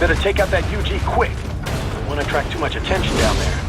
Better take out that UG quick. Don't want to attract too much attention down there.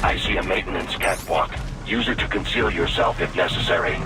I see a maintenance catwalk. Use it to conceal yourself if necessary.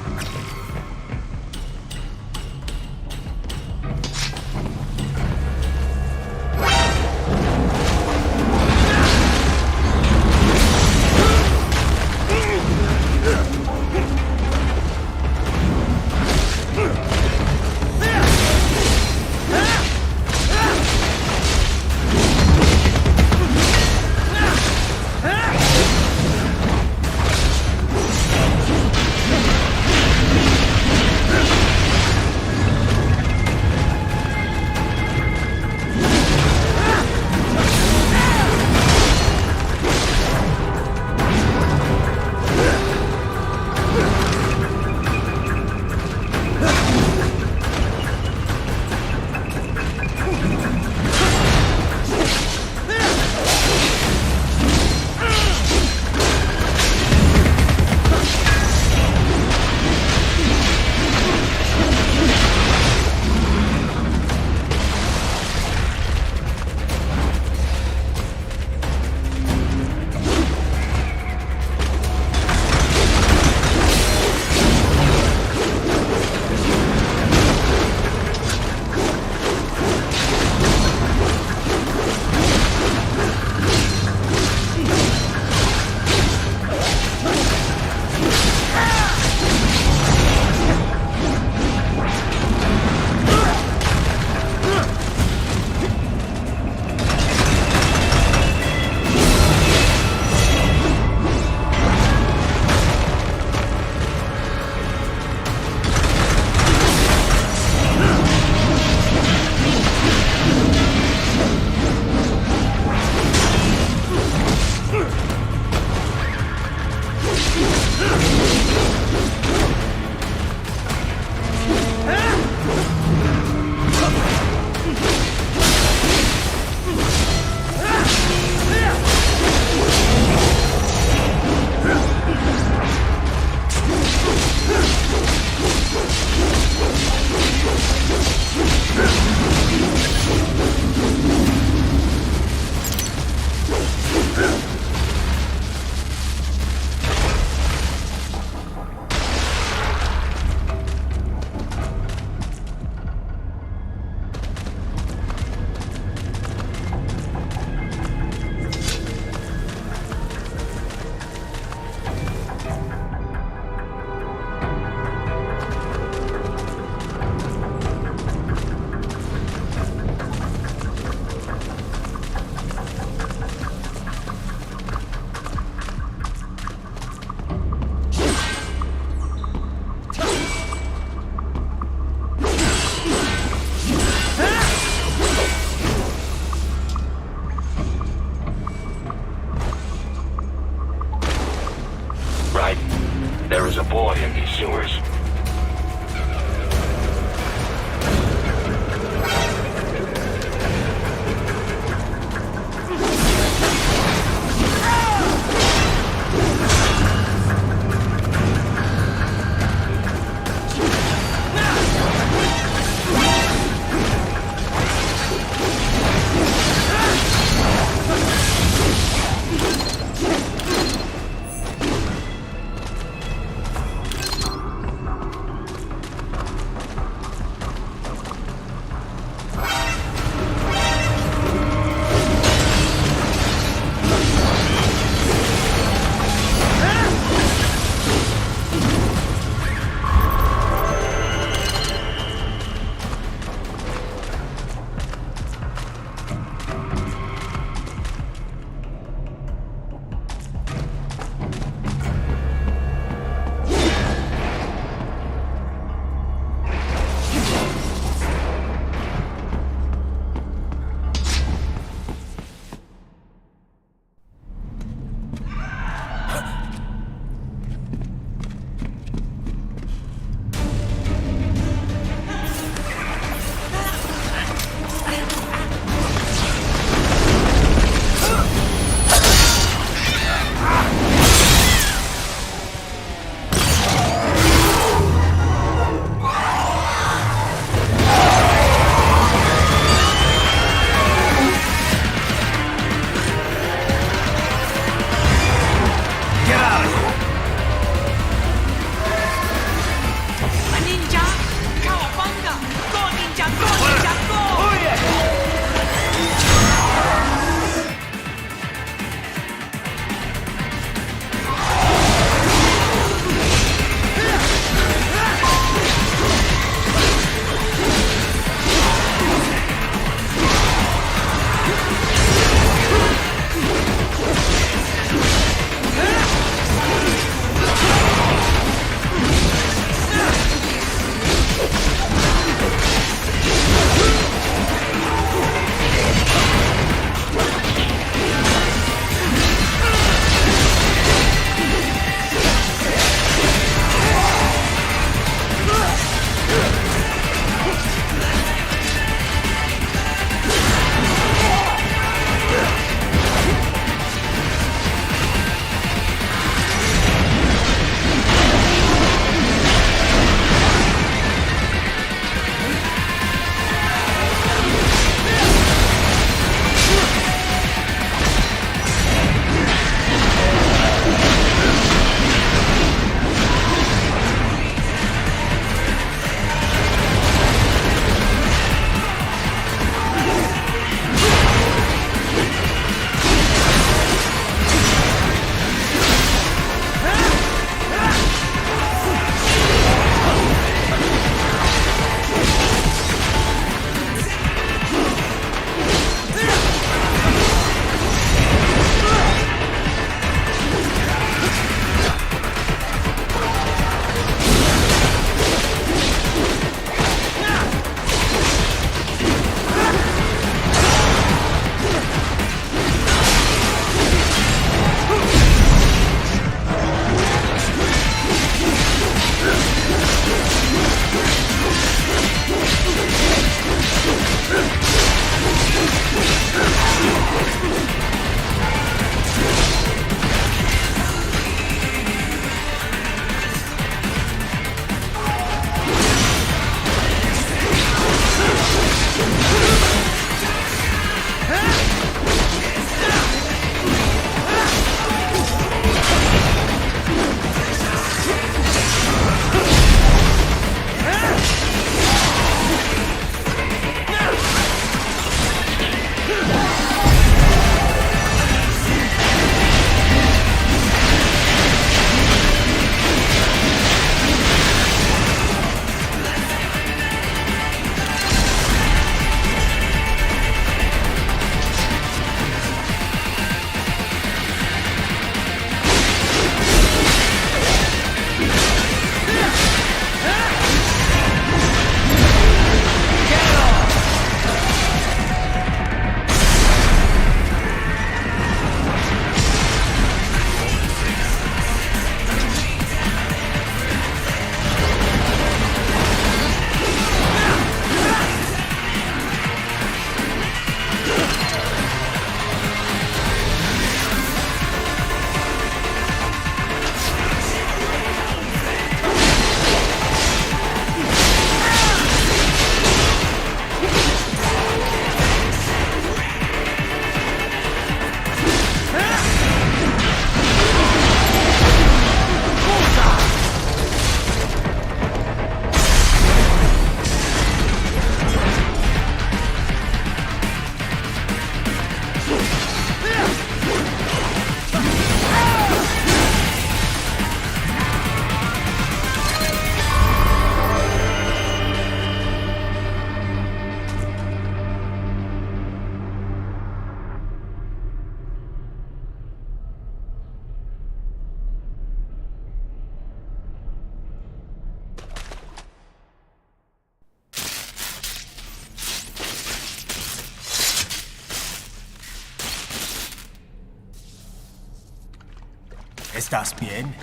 ¿Estás bien?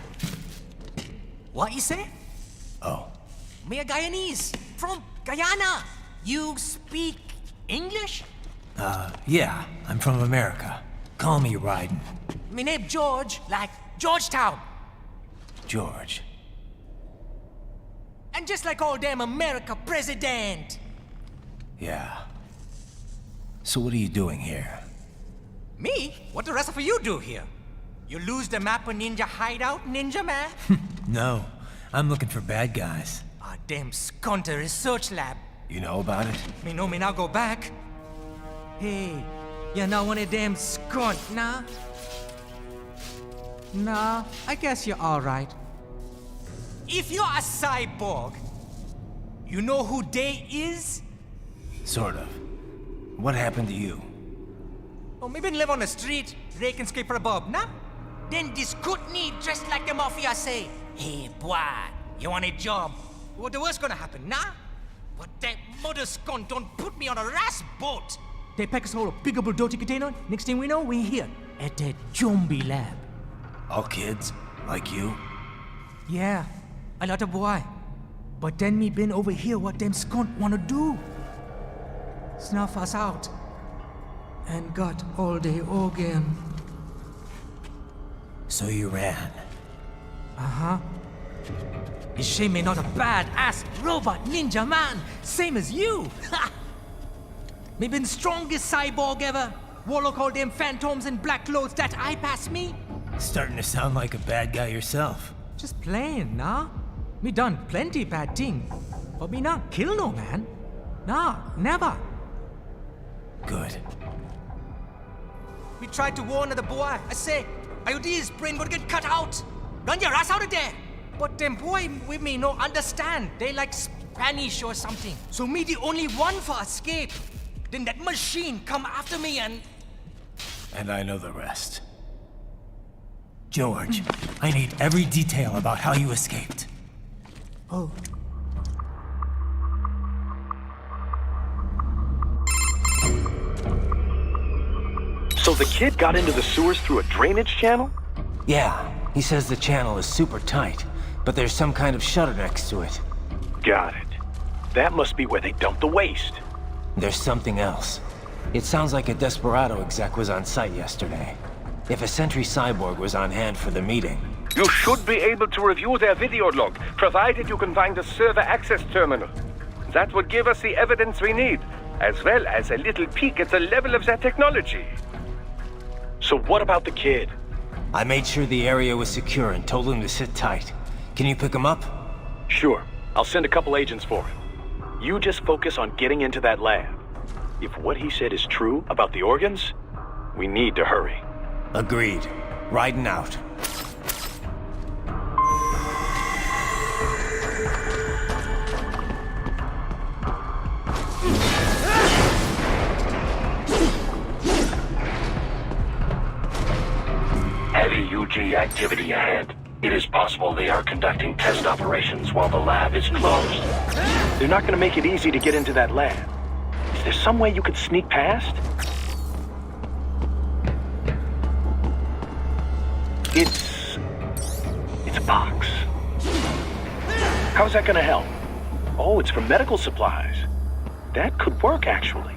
What you say? Oh, Me a Guyanese from Guyana. You speak English? yeah, I'm from America. Call me Ryden. Me name George, like Georgetown. George. And just like all damn America president. Yeah. So what are you doing here? Me? What the rest of you do here? You lose the map of Ninja hideout, Ninja man? No, I'm looking for bad guys. Ah, damn Skunter research lab. You know about it? Me know me now go back. Hey, you're not one of them skunt, nah? Nah, I guess you're alright. If you're a cyborg, you know who they is? Sort of. What happened to you? Oh, me been live on the street, rake and scrape for a bob, nah? Then this Kootenai dressed like the mafia say, hey boy, you want a job? What the worst gonna happen, nah? But that mother skunt don't put me on a ras boat. They pack us all a big old dirty container. Next thing we know, we're here at the zombie lab. All kids? Like you? Yeah, a lot of boy. But then me been over here what them skunt wanna do. Snuff us out. And got all the organ. So you ran. Uh-huh. It's shame me not a bad-ass robot ninja man, same as you. Ha! Me been strongest cyborg ever. Warlock all them phantoms and black clothes that eye pass me. Starting to sound like a bad guy yourself. Just playing, nah? Me done plenty bad thing. But me not kill no man. Nah, never. Good. We tried to warn the boy. I say, IOD's brain gonna get cut out. Run your ass out of there. But them boy with me no understand. They like Spanish or something. So me the only one for escape. Then that machine come after me and... And I know the rest. George, I need every detail about how you escaped. Oh. So the kid got into the sewers through a drainage channel? Yeah, he says the channel is super tight, but there's some kind of shutter next to it. Got it. That must be where they dump the waste. There's something else. It sounds like a Desperado exec was on site yesterday. If a Sentry Cyborg was on hand for the meeting. You should be able to review their video log, provided you can find the server access terminal. That would give us the evidence we need, as well as a little peek at the level of their technology. So what about the kid? I made sure the area was secure and told him to sit tight. Can you pick him up? Sure. I'll send a couple agents for him. You just focus on getting into that lab. If what he said is true about the organs, we need to hurry. Agreed. Riding out. Heavy UG activity ahead. It is possible they are conducting test operations while the lab is closed. They're not going to make it easy to get into that lab. Is there some way you could sneak past? It's a box. How's that going to help? Oh, it's for medical supplies. That could work, actually.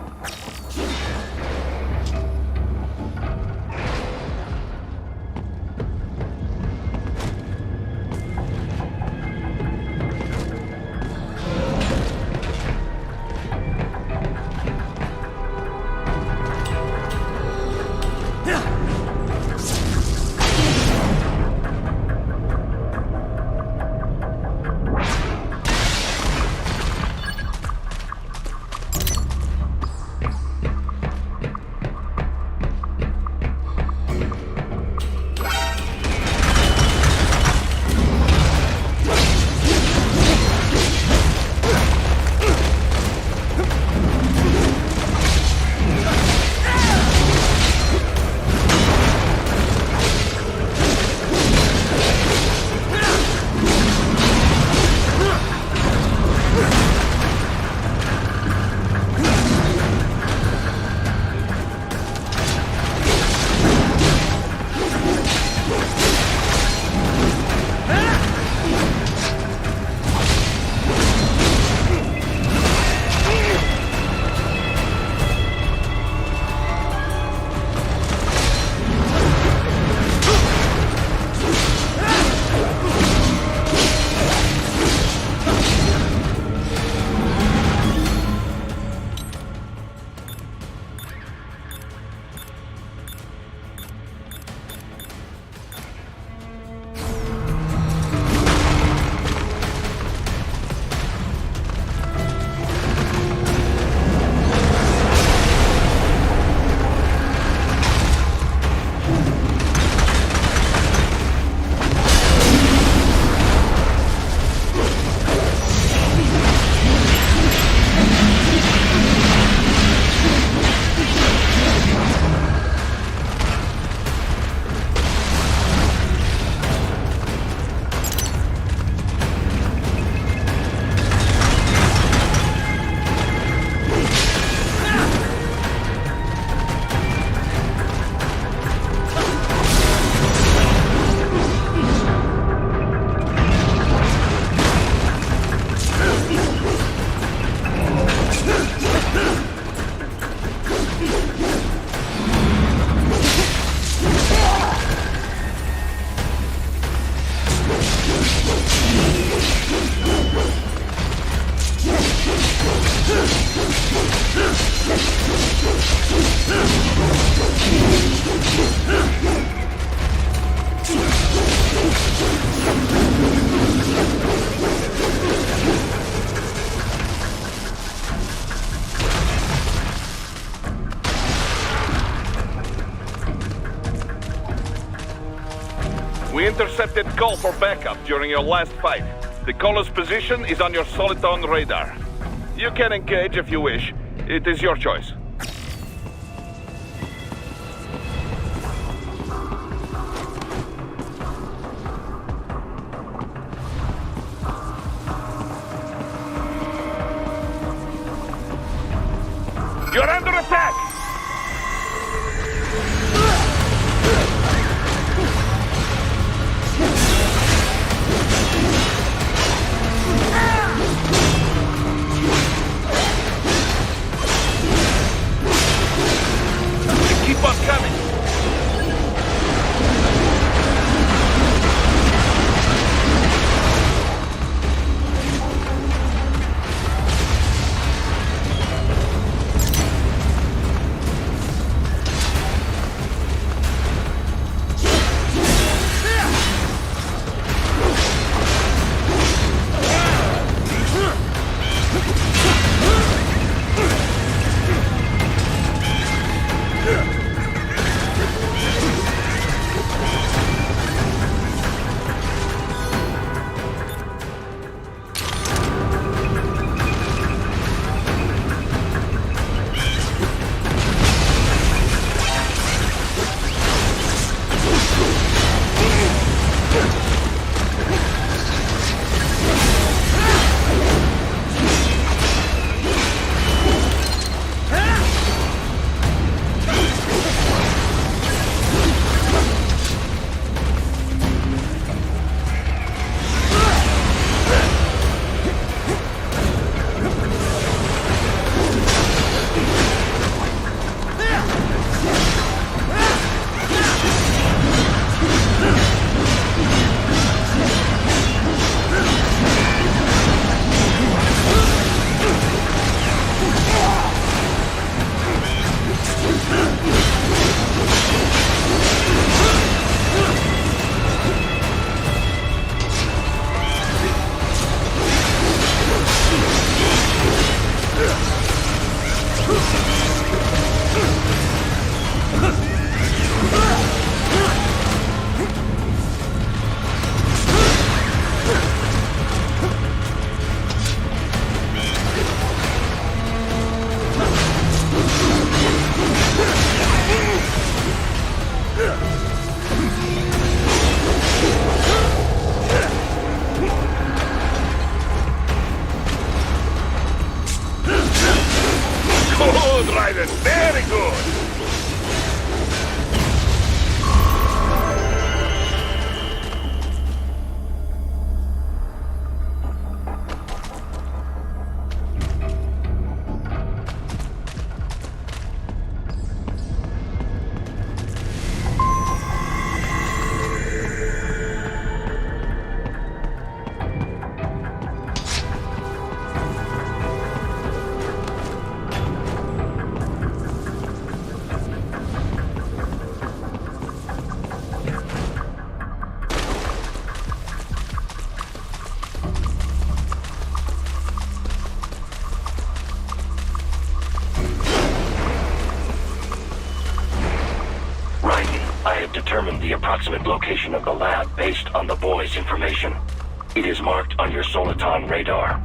We intercepted call for backup during your last fight. The caller's position is on your Soliton radar. You can engage if you wish. It is your choice. You're under attack! Keep on coming! Good, Raiden. Very good. Determined the approximate location of the lab based on the boy's information. It is marked on your Soliton radar.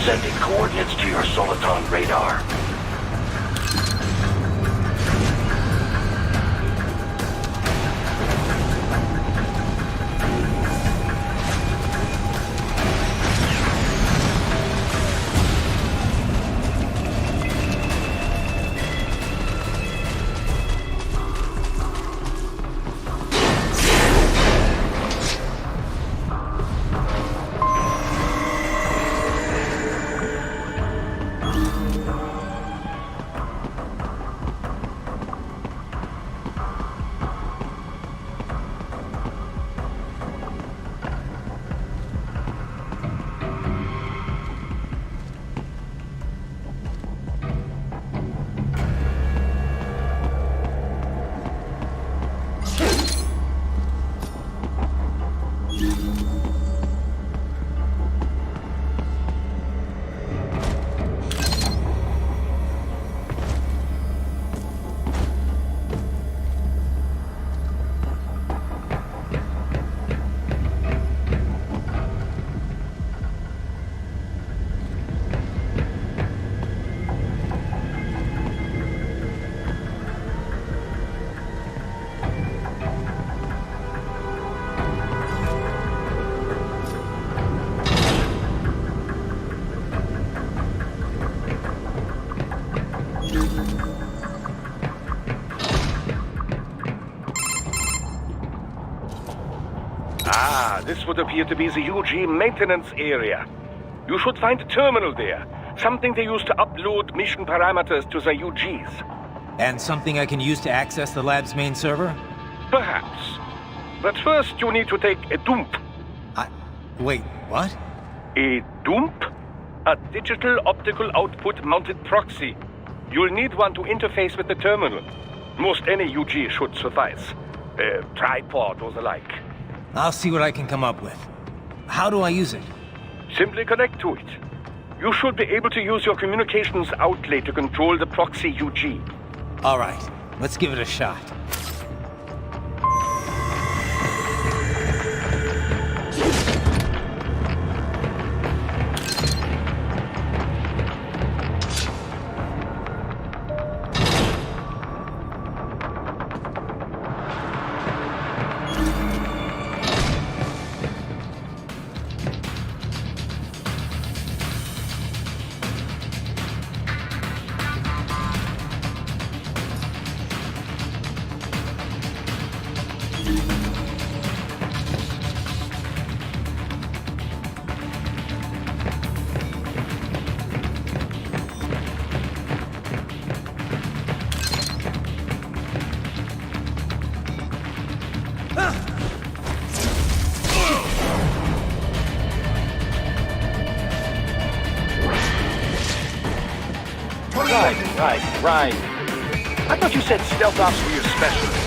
Sending coordinates to your Soliton radar. This would appear to be the UG maintenance area. You should find a terminal there. Something they use to upload mission parameters to the UGs. And something I can use to access the lab's main server? Perhaps. But first you need to take a dump. Wait, what? A dump? A digital optical output mounted proxy. You'll need one to interface with the terminal. Most any UG should suffice. A tripod or the like. I'll see what I can come up with. How do I use it? Simply connect to it. You should be able to use your communications outlet to control the proxy UG. All right, let's give it a shot. Right. I thought you said stealth ops were your specialty.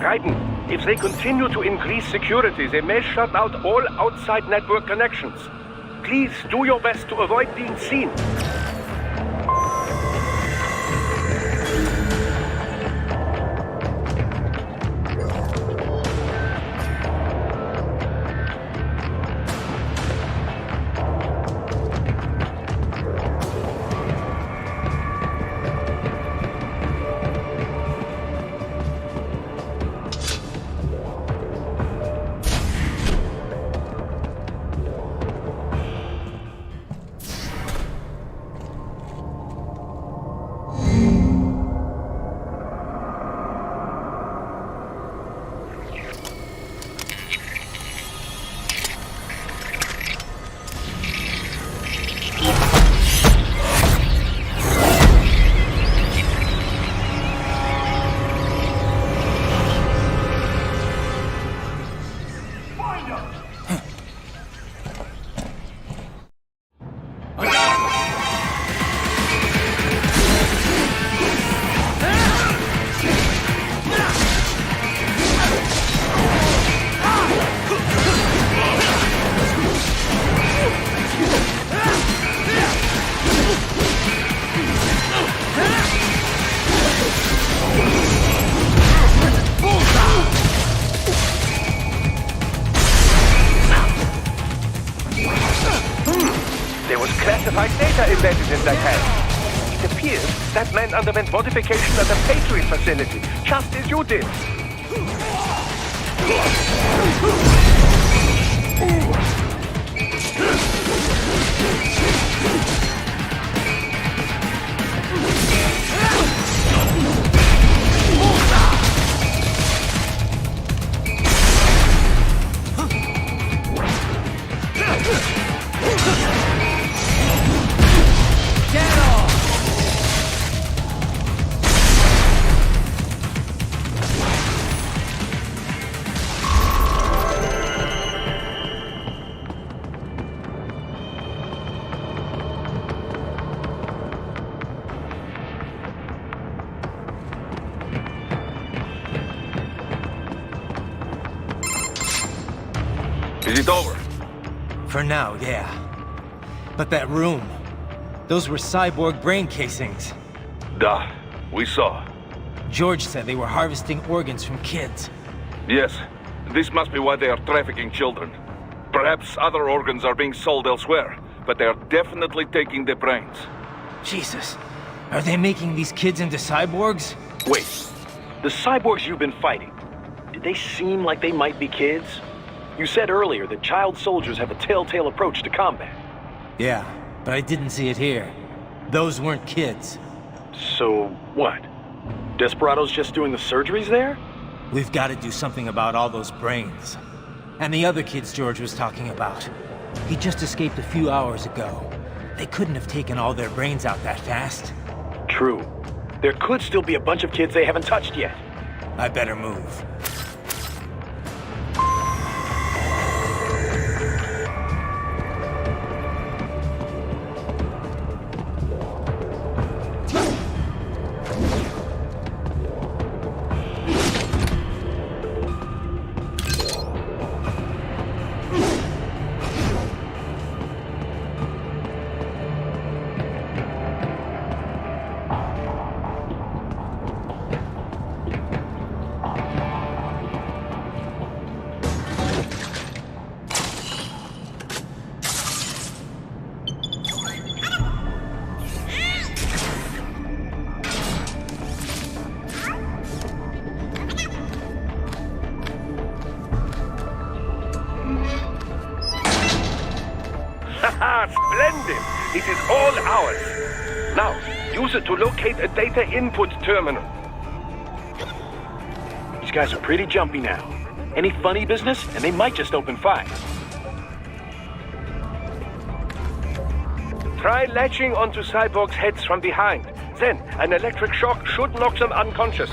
Raiden, if they continue to increase security, they may shut out all outside network connections. Please do your best to avoid being seen. There was classified data embedded in that hand. It appears that man underwent modification at the Patriot facility, just as you did. Is it over? For now, yeah. But that room, those were cyborg brain casings. Duh, we saw. George said they were harvesting organs from kids. Yes, this must be why they are trafficking children. Perhaps other organs are being sold elsewhere, but they are definitely taking the brains. Jesus, are they making these kids into cyborgs? Wait, the cyborgs you've been fighting, did they seem like they might be kids? You said earlier that child soldiers have a telltale approach to combat. Yeah, but I didn't see it here. Those weren't kids. So, what? Desperado's just doing the surgeries there? We've got to do something about all those brains. And the other kids George was talking about. He just escaped a few hours ago. They couldn't have taken all their brains out that fast. True. There could still be a bunch of kids they haven't touched yet. I better move. Haha, splendid! It is all ours. Now, use it to locate a data input terminal. These guys are pretty jumpy now. Any funny business, and they might just open fire. Try latching onto cyborgs' heads from behind. Then, an electric shock should knock them unconscious.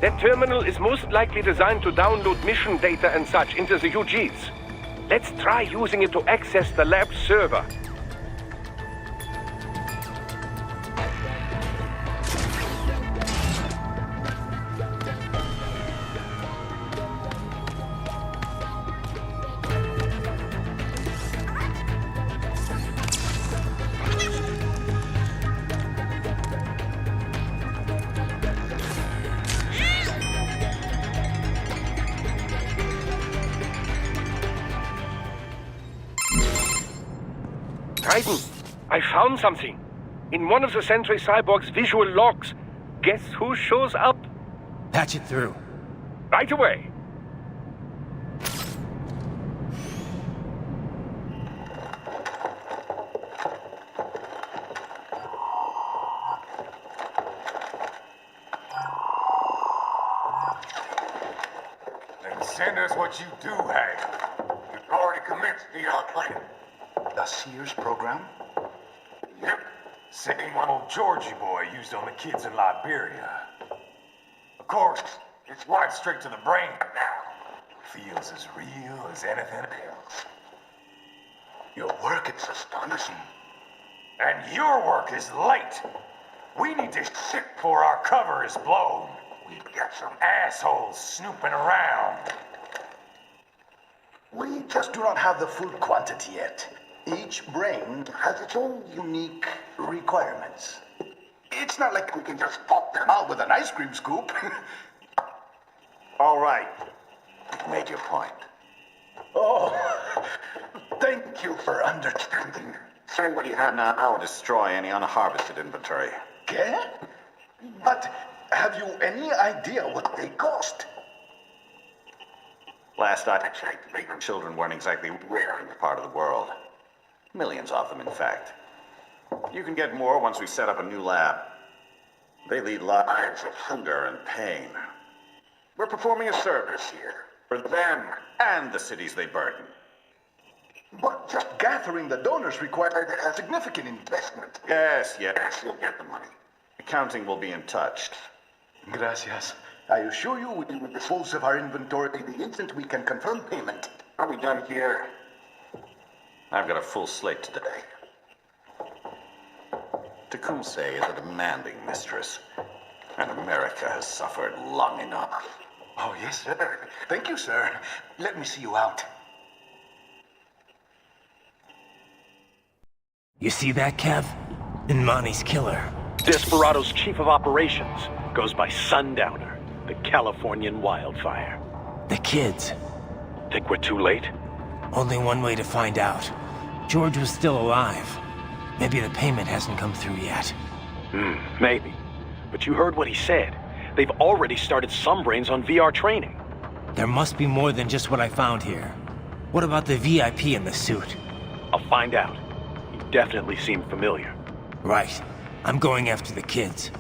That terminal is most likely designed to download mission data and such into the UGs. Let's try using it to access the lab server. Raiden, I found something. In one of the Sentry Cyborg's visual logs. Guess who shows up? Patch it through. Right away. Then send us what you do have. You've already commenced the plan. The Sears program? Yep. Same one old Georgie boy used on the kids in Liberia. Of course, it's right straight to the brain now. Feels as real as anything else. Your work is astonishing. And your work is late. We need to shit before our cover is blown. We've got some assholes snooping around. We just do not have the full quantity yet. Each brain has its own unique requirements. It's not like we can just pop them out with an ice cream scoop. All right. You've made your point. Oh, thank you for understanding. Send what you have now. I'll destroy any unharvested inventory. Okay? But have you any idea what they cost? Last I checked, children weren't exactly rare in this part of the world. Millions of them, in fact. You can get more once we set up a new lab. They lead lives of hunger and pain. We're performing a service here. For them and the cities they burden. But just gathering the donors required a significant investment. Yes, you'll get the money. Accounting will be in touch. Gracias. I assure you we will dispose of our inventory the instant we can confirm payment. Are we done here? I've got a full slate today. Tecumseh is a demanding mistress, and America has suffered long enough. Oh, yes, sir. Thank you, sir. Let me see you out. You see that, Kev? Inmani's killer. Desperado's chief of operations goes by Sundowner, the Californian wildfire. The kids. Think we're too late? Only one way to find out. George was still alive. Maybe the payment hasn't come through yet. Maybe. But you heard what he said. They've already started some brains on VR training. There must be more than just what I found here. What about the VIP in the suit? I'll find out. He definitely seemed familiar. Right. I'm going after the kids.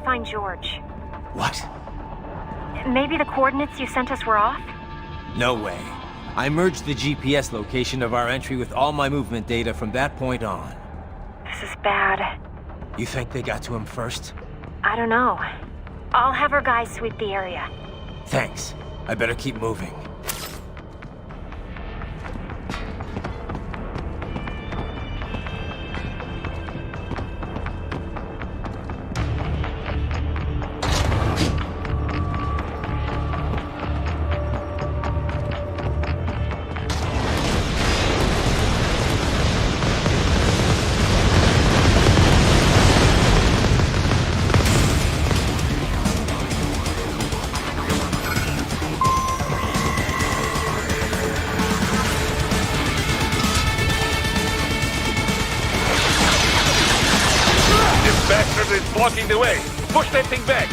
find George. What? Maybe the coordinates you sent us were off? No way. I merged the GPS location of our entry with all my movement data from that point on. This is bad. You think they got to him first? I don't know. I'll have our guys sweep the area. Thanks. I better keep moving. It's blocking the way. Push that thing back.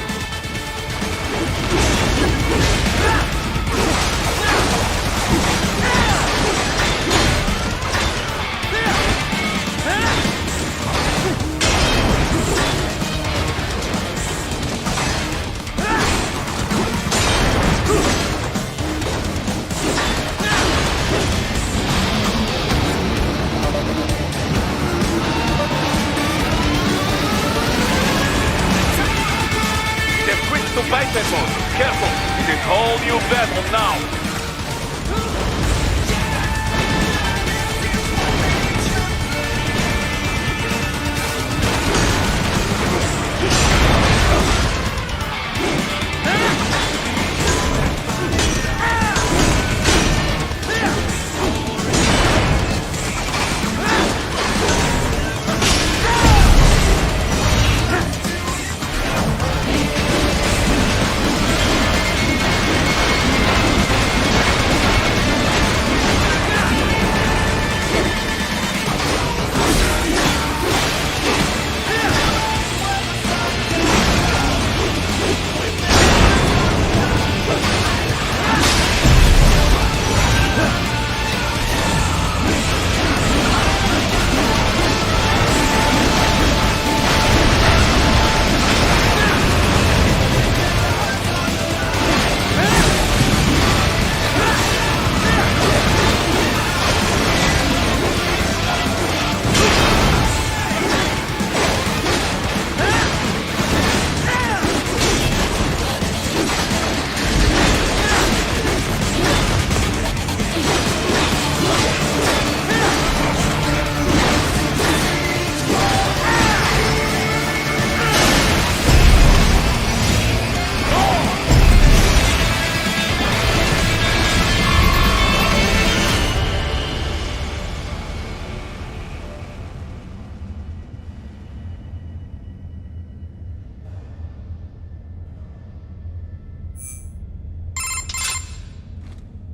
Bicep mode. Careful. It is whole new battle now.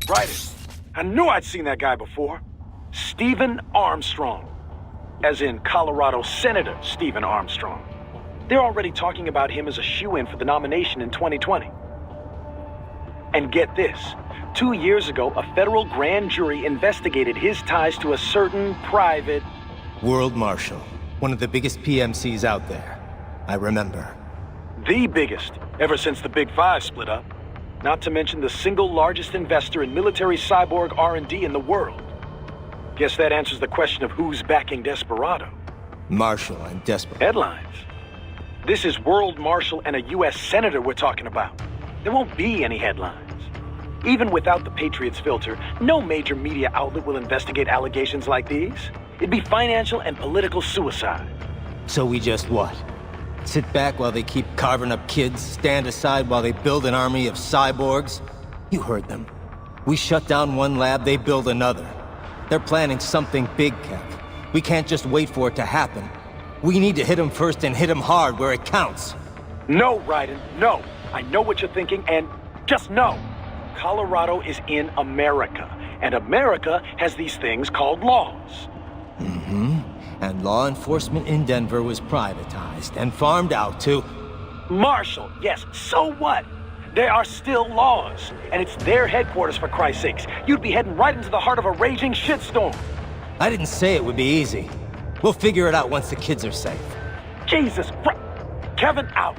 Right. I knew I'd seen that guy before. Stephen Armstrong. As in Colorado Senator Stephen Armstrong. They're already talking about him as a shoo-in for the nomination in 2020. And get this. 2 years ago, a federal grand jury investigated his ties to a certain private... World Marshal. One of the biggest PMCs out there. I remember. The biggest, ever since the Big Five split up. Not to mention the single largest investor in military cyborg R&D in the world. Guess that answers the question of who's backing Desperado. Marshall and Desperado. Headlines. This is World Marshal and a U.S. Senator we're talking about. There won't be any headlines. Even without the Patriots filter, no major media outlet will investigate allegations like these. It'd be financial and political suicide. So we just what? Sit back while they keep carving up kids, stand aside while they build an army of cyborgs? You heard them. We shut down one lab, they build another. They're planning something big, Kev. We can't just wait for it to happen. We need to hit them first and hit them hard where it counts. No, Raiden, no. I know what you're thinking, and just no. Colorado is in America, and America has these things called laws. Mm-hmm. And law enforcement in Denver was privatized and farmed out to... Marshall, yes, so what? There are still laws, and it's their headquarters, for Christ's sakes. You'd be heading right into the heart of a raging shitstorm. I didn't say it would be easy. We'll figure it out once the kids are safe. Jesus Christ. Kevin out.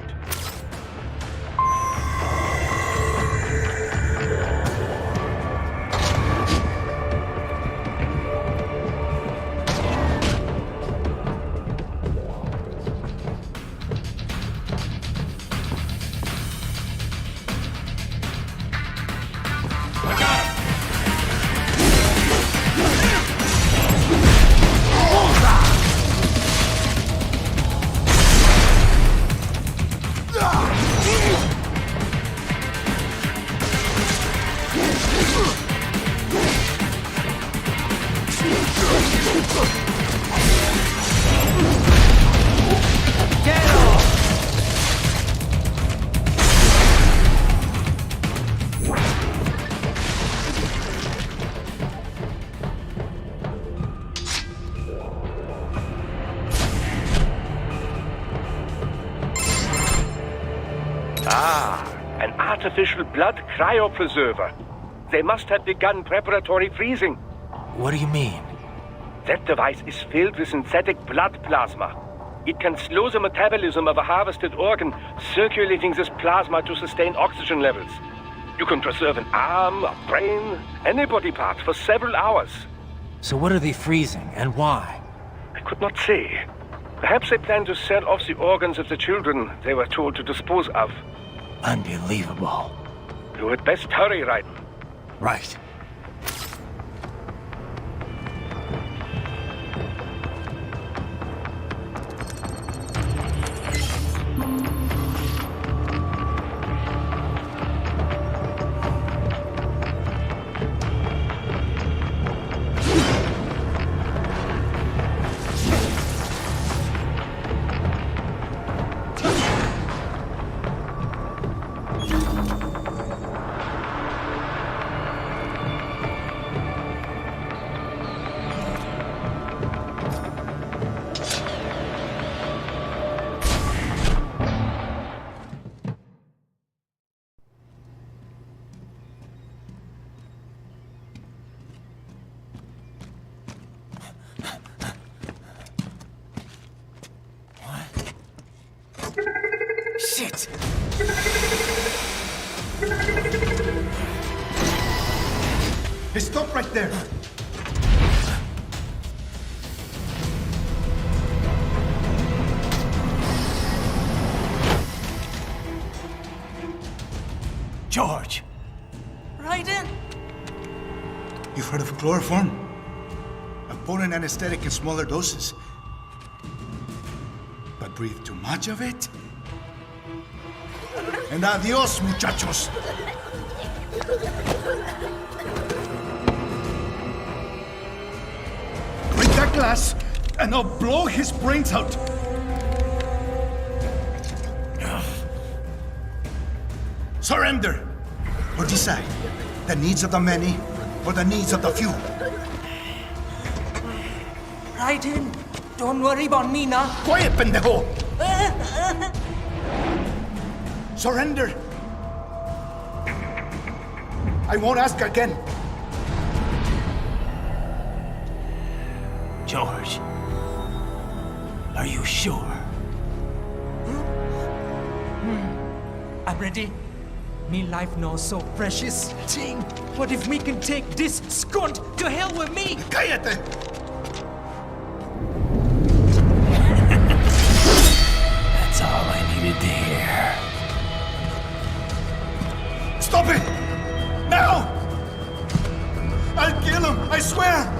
An artificial blood cryopreserver. They must have begun preparatory freezing. What do you mean? That device is filled with synthetic blood plasma. It can slow the metabolism of a harvested organ, circulating this plasma to sustain oxygen levels. You can preserve an arm, a brain, any body part for several hours. So what are they freezing, and why? I could not say. Perhaps they plan to sell off the organs of the children they were told to dispose of. Unbelievable. You had best hurry, Raiden. Right. Shit! Hey, stop right there! George! Raiden! You've heard of chloroform? A potent anesthetic in smaller doses. But breathe too much of it? And adios, muchachos! Break that glass, and I'll blow his brains out! Surrender! Or decide, the needs of the many, or the needs of the few. Raiden, don't worry about me now. Quiet, pendejo! Surrender! I won't ask again. George, are you sure? I'm ready. Me life now so precious. Ting, what if we can take this skunt to hell with me? Cállate! That's all I needed to hear. Stop it! Now! I'll kill him, I swear!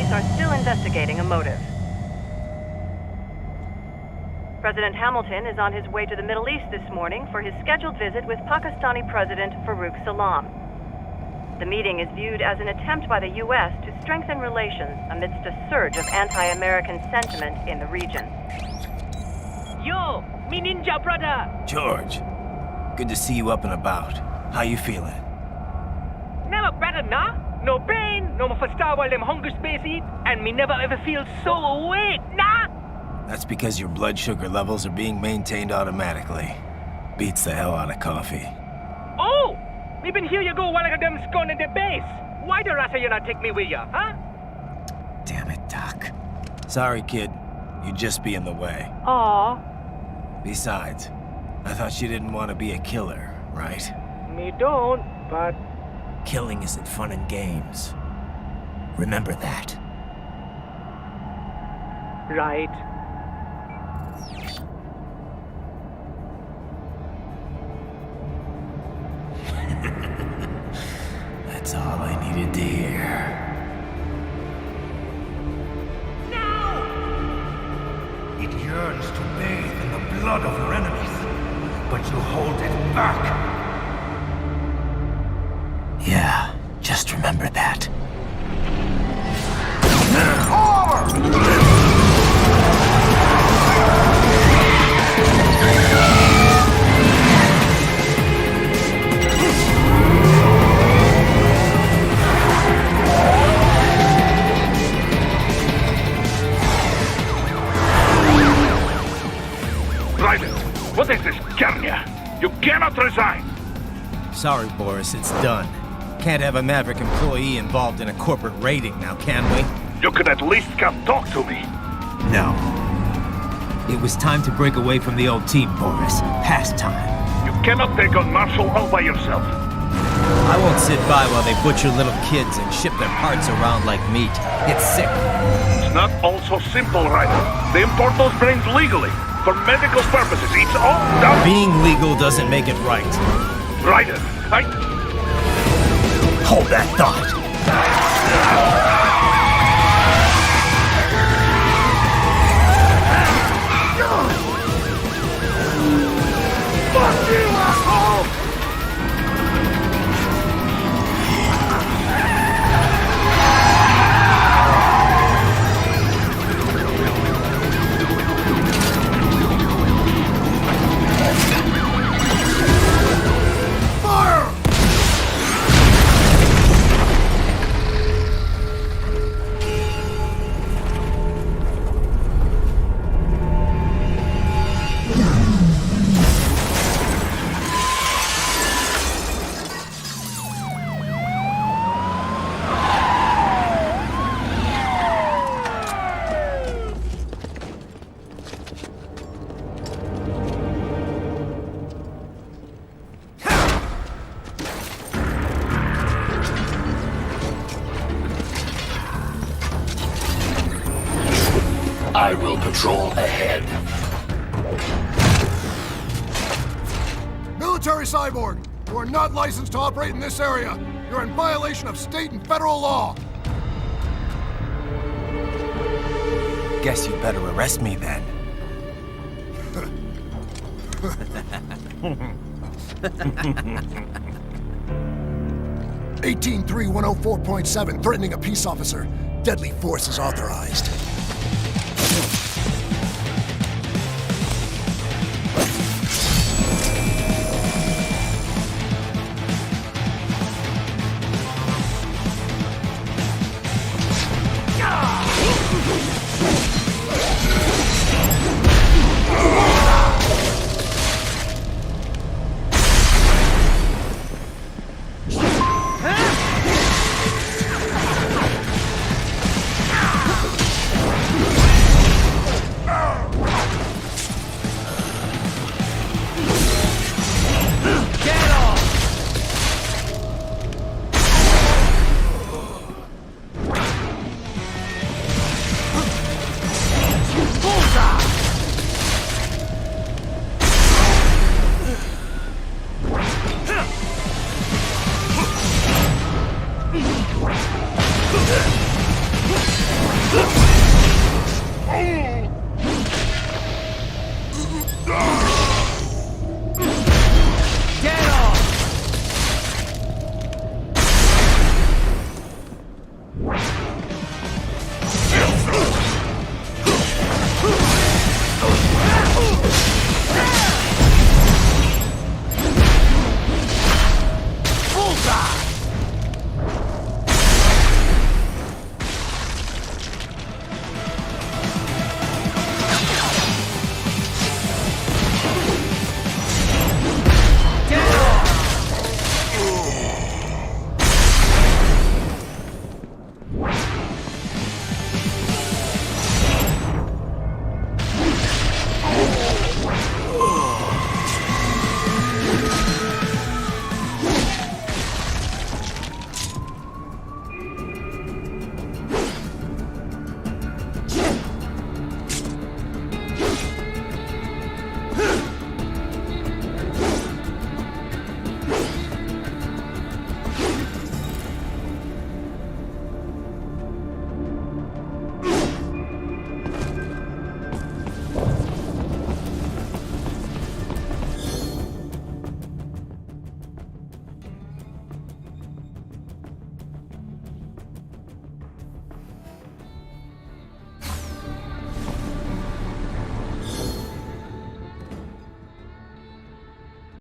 police are still investigating a motive. President Hamilton is on his way to the Middle East this morning for his scheduled visit with Pakistani President Farouk Salam. The meeting is viewed as an attempt by the U.S. to strengthen relations amidst a surge of anti-American sentiment in the region. Yo, me ninja brother! George, good to see you up and about. How you feeling? Never better, nah? No pain, no more for star while them hunger space eat, and me never ever feel so awake, nah? That's because your blood sugar levels are being maintained automatically. Beats the hell out of coffee. Oh! Me been here you go while I got them scone in the base. Why the rasta you not take me with ya, huh? Damn it, Doc. Sorry, kid. You'd just be in the way. Aw. Besides, I thought you didn't want to be a killer, right? Me don't, but... Killing isn't fun and games. Remember that. Right. That's all I needed to hear. It yearns to bathe in the blood of your enemies, but you hold it back. Yeah, just remember that. Raiden, what is this, Garnia? You cannot resign! Sorry, Boris, it's done. Can't have a Maverick employee involved in a corporate raiding now, can we? You could at least come talk to me. No. It was time to break away from the old team, Boris. Past time. You cannot take on Marshall all by yourself. I won't sit by while they butcher little kids and ship their parts around like meat. It's sick. It's not all so simple, Raiden. They import those brains legally. For medical purposes, it's all done. Being legal doesn't make it right. Raiden, Hold that thought. Fuck you, asshole! I will patrol ahead. Military Cyborg, you are not licensed to operate in this area. You're in violation of state and federal law. Guess you better arrest me then. 183104.7, threatening a peace officer. Deadly force is authorized. Ugh!